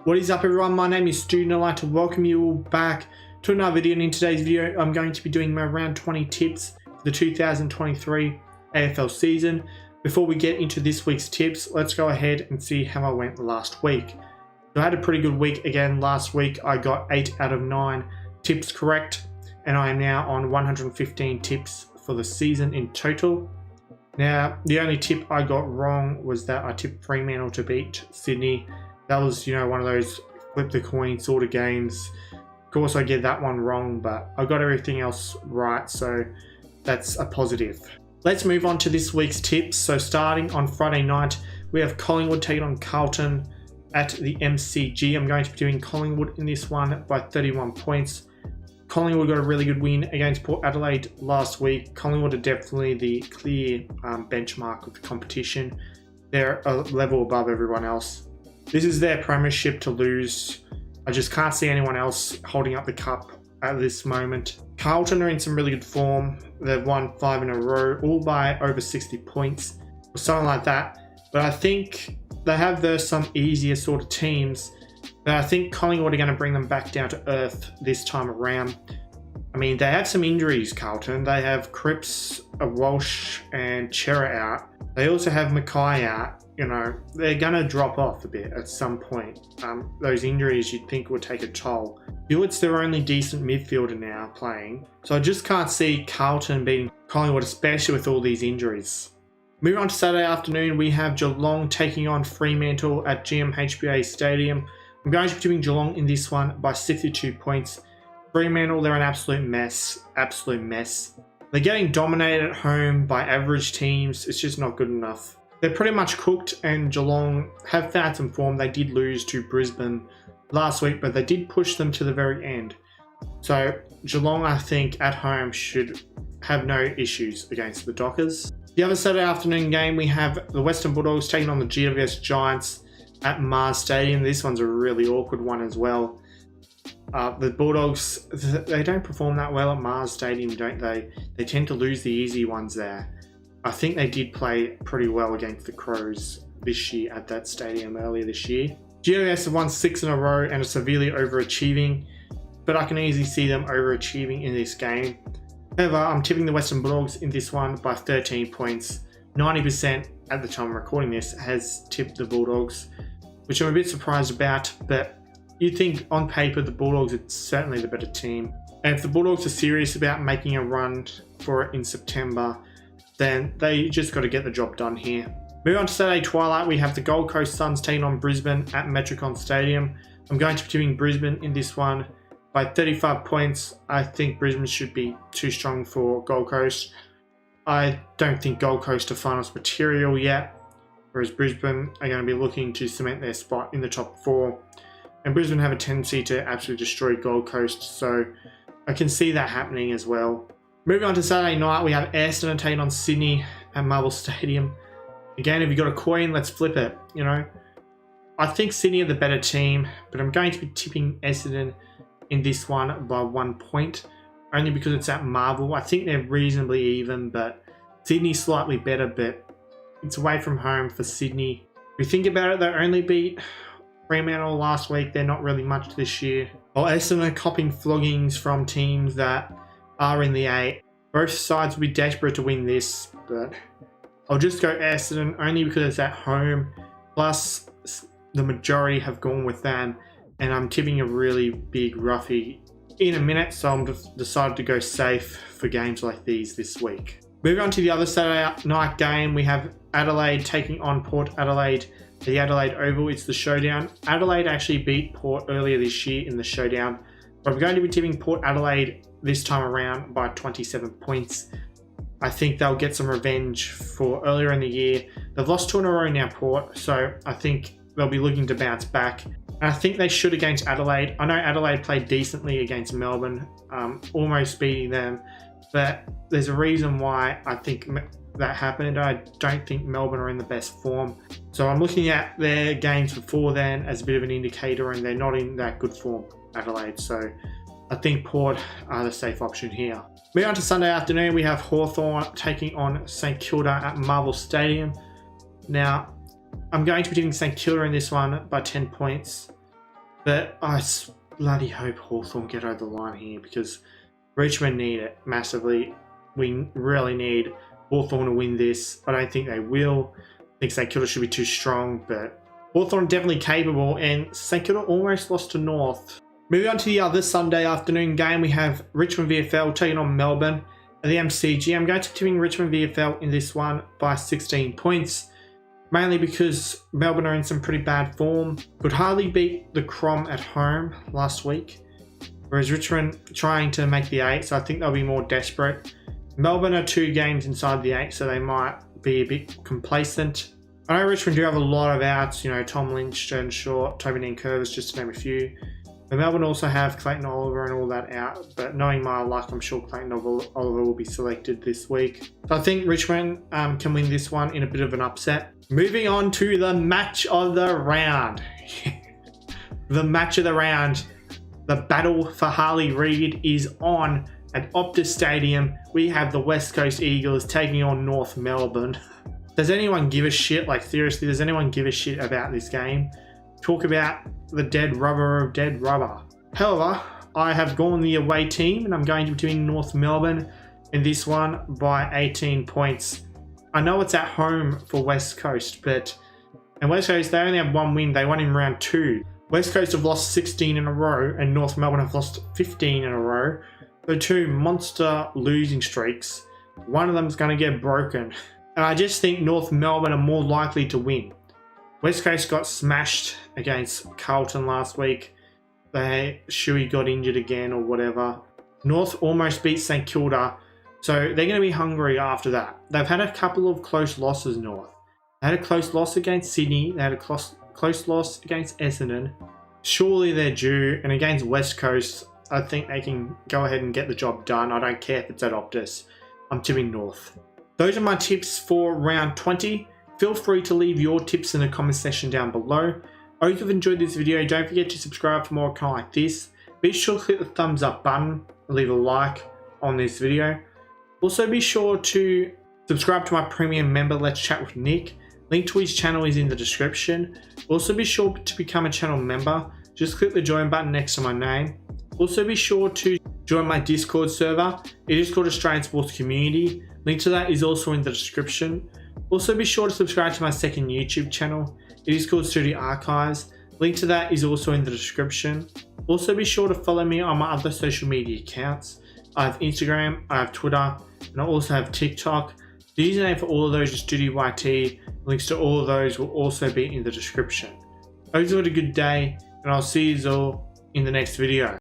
What is up everyone, my name is Stoody and I'd like to welcome you all back to another video, and in today's video I'm going to be doing my round 20 tips for the 2023 AFL season. Before we get into this week's tips, let's go ahead and see how I went last week. So I had a pretty good week again last week. I got 8 out of 9 tips correct and I am now on 115 tips for the season in total. Now the only tip I got wrong was that I tipped Fremantle to beat Sydney. That was, one of those flip the coin sort of games. Of course, I get that one wrong, but I got everything else right, so that's a positive. Let's move on to this week's tips. So starting on Friday night, we have Collingwood taking on Carlton at the MCG. I'm going to be doing Collingwood in this one by 31 points. Collingwood got a really good win against Port Adelaide last week. Collingwood are definitely the clear benchmark of the competition. They're a level above everyone else. This is their premiership to lose. I just can't see anyone else holding up the cup at this moment. Carlton are in some really good form. They've won 5 in a row, all by over 60 points or something like that. But I think they have some easier sort of teams. But I think Collingwood are going to bring them back down to earth this time around. I mean, they have some injuries, Carlton. They have Cripps, Walsh and Chera out. They also have Mackay out. They're going to drop off a bit at some point. Those injuries you'd think would take a toll. Hewitt's their only decent midfielder now playing. So I just can't see Carlton beating Collingwood, especially with all these injuries. Moving on to Saturday afternoon, we have Geelong taking on Fremantle at GMHBA Stadium. I'm going to be doing Geelong in this one by 62 points. Fremantle, they're an absolute mess. They're getting dominated at home by average teams. It's just not good enough. They're pretty much cooked, and Geelong have found some form. They did lose to Brisbane last week, but they did push them to the very end. So Geelong, I think, at home should have no issues against the Dockers. The other Saturday afternoon game, we have the Western Bulldogs taking on the GWS Giants at Mars Stadium. This one's a really awkward one as well. The Bulldogs, they don't perform that well at Mars Stadium, don't they? They tend to lose the easy ones there. I think they did play pretty well against the Crows this year at that stadium earlier this year. GWS have won 6 in a row and are severely overachieving, but I can easily see them overachieving in this game. However, I'm tipping the Western Bulldogs in this one by 13 points. 90% at the time I'm recording this has tipped the Bulldogs, which I'm a bit surprised about, but you'd think on paper the Bulldogs are certainly the better team. And if the Bulldogs are serious about making a run for it in September, then they just got to get the job done here. Moving on to Saturday twilight, we have the Gold Coast Suns taking on Brisbane at Metricon Stadium. I'm going to be tipping Brisbane in this one by 35 points. I think Brisbane should be too strong for Gold Coast. I don't think Gold Coast are finals material yet, whereas Brisbane are going to be looking to cement their spot in the top 4. And Brisbane have a tendency to absolutely destroy Gold Coast, so I can see that happening as well. Moving on to Saturday night, we have Essendon taking on Sydney at Marvel Stadium. Again, if you got a coin, let's flip it, I think Sydney are the better team, but I'm going to be tipping Essendon in this one by 1 point, only because it's at Marvel. I think they're reasonably even, but Sydney's slightly better, but it's away from home for Sydney. If you think about it, they only beat Fremantle last week. They're not really much this year. While Essendon are copping floggings from teams that are in the 8. Both sides will be desperate to win this, but I'll just go Essendon only because it's at home. Plus, the majority have gone with them, and I'm tipping a really big roughie in a minute, so I'm decided to go safe for games like these this week. Moving on to the other Saturday night game, we have Adelaide taking on Port Adelaide. The Adelaide Oval, it's the showdown. Adelaide actually beat Port earlier this year in the showdown, but I'm going to be tipping Port Adelaide this time around by 27 points. I think they'll get some revenge for earlier in the year. They've lost 2 in a row now, Port, so I think they'll be looking to bounce back. And I think they should against Adelaide. I know Adelaide played decently against Melbourne, almost beating them, but there's a reason why I think that happened. I don't think Melbourne are in the best form. So I'm looking at their games before then as a bit of an indicator, and they're not in that good form, Adelaide. So I think Port are the safe option here. Moving on to Sunday afternoon, we have Hawthorn taking on St Kilda at Marvel Stadium. Now, I'm going to be doing St Kilda in this one by 10 points. But I bloody hope Hawthorn get over the line here because Richmond need it massively. We really need Hawthorn to win this. I don't think they will. I think St Kilda should be too strong, but Hawthorn definitely capable, and St Kilda almost lost to North. Moving on to the other Sunday afternoon game, we have Richmond VFL taking on Melbourne at the MCG. I'm going to be tipping Richmond VFL in this one by 16 points. Mainly because Melbourne are in some pretty bad form. Could hardly beat the Crom at home last week. Whereas Richmond trying to make the 8, so I think they'll be more desperate. Melbourne are 2 games inside the 8, so they might be a bit complacent. I know Richmond do have a lot of outs, you know, Tom Lynch, Jordan Short, Toby Nankervis, just to name a few. But Melbourne also have Clayton Oliver and all that out. But knowing my luck, I'm sure Clayton Oliver will be selected this week. So I think Richmond can win this one in a bit of an upset. Moving on to the match of the round. The match of the round. The battle for Harley Reid is on at Optus Stadium. We have the West Coast Eagles taking on North Melbourne. Does anyone give a shit? Like, seriously, does anyone give a shit about this game? Talk about the dead rubber of dead rubber. However, I have gone the away team and I'm going to be doing North Melbourne in this one by 18 points. I know it's at home for West Coast, but in West Coast, they only have 1 win. They won in round 2. West Coast have lost 16 in a row and North Melbourne have lost 15 in a row. The 2 monster losing streaks. One of them is going to get broken. And I just think North Melbourne are more likely to win. West Coast got smashed against Carlton last week. Shuey got injured again or whatever. North almost beat St Kilda. So they're going to be hungry after that. They've had a couple of close losses, North. They had a close loss against Sydney. They had a close loss against Essendon. Surely they're due. And against West Coast, I think they can go ahead and get the job done. I don't care if it's at Optus. I'm tipping North. Those are my tips for round 20. Feel free to leave your tips in the comment section down below. I hope you've enjoyed this video. Don't forget to subscribe for more content like this. Be sure to click the thumbs up button and leave a like on this video. Also be sure to subscribe to my premium member, Let's Chat with Nick. Link to his channel is in the description. Also be sure to become a channel member. Just click the join button next to my name. Also be sure to join my Discord server. It is called Australian Sports Community. Link to that is also in the description. Also be sure to subscribe to my second YouTube channel. It is called Stoody Archives. Link to that is also in the description. Also be sure to follow me on my other social media accounts. I have Instagram, I have Twitter, and I also have TikTok. The username for all of those is StoodyYT. Links to all of those will also be in the description. I hope you had a good day, and I'll see you all in the next video.